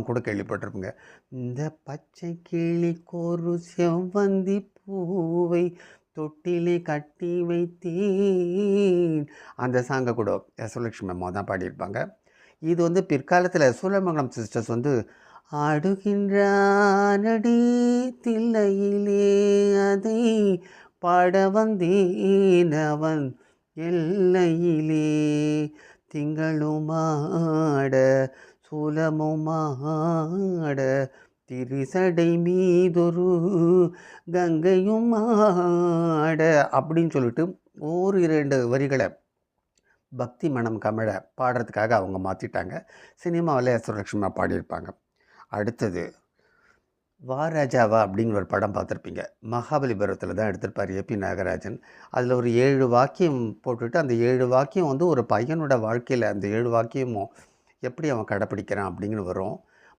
கூட கேள்விப்பட்டிருப்பீங்க. இந்த பச்சை கிளிக்கொரு செவ்வந்தி பூவை தொட்டிலே கட்டி வைத்தேன். அந்த சாங்கை கூட யசோலட்சுமி அம்மா தான் பாடியிருப்பாங்க. இது வந்து பிற்காலத்தில் சூலமங்கலம் சிஸ்டர்ஸ் வந்து ஆடுகின்றானடி தில்லையிலே அதை பாட வந்தேன் அவன் எல்லையிலே திங்களுமாட சூலமுமாட திரிசடை மீதொரு கங்கையும் ஆட அப்படின்னு சொல்லிட்டு ஓர் 2 வரிகளை பக்தி மனம் கமழ பாடுறதுக்காக அவங்க மாற்றிட்டாங்க. சினிமாவில் யசோலட்சுமி பாடியிருப்பாங்க. அடுத்தது வா ராஜாவா அப்படிங்கிற ஒரு படம் பார்த்துருப்பீங்க. மகாபலிபுரத்தில் தான் எடுத்திருப்பார் ஏபி நாகராஜன். அதில் ஒரு 7 வாக்கியம் போட்டுட்டு அந்த 7 வாக்கியம் வந்து ஒரு பையனோட வாழ்க்கையில் அந்த 7 வாக்கியமும் எப்படி அவன் கடைப்பிடிக்கிறான் அப்படிங்கிற வரும்.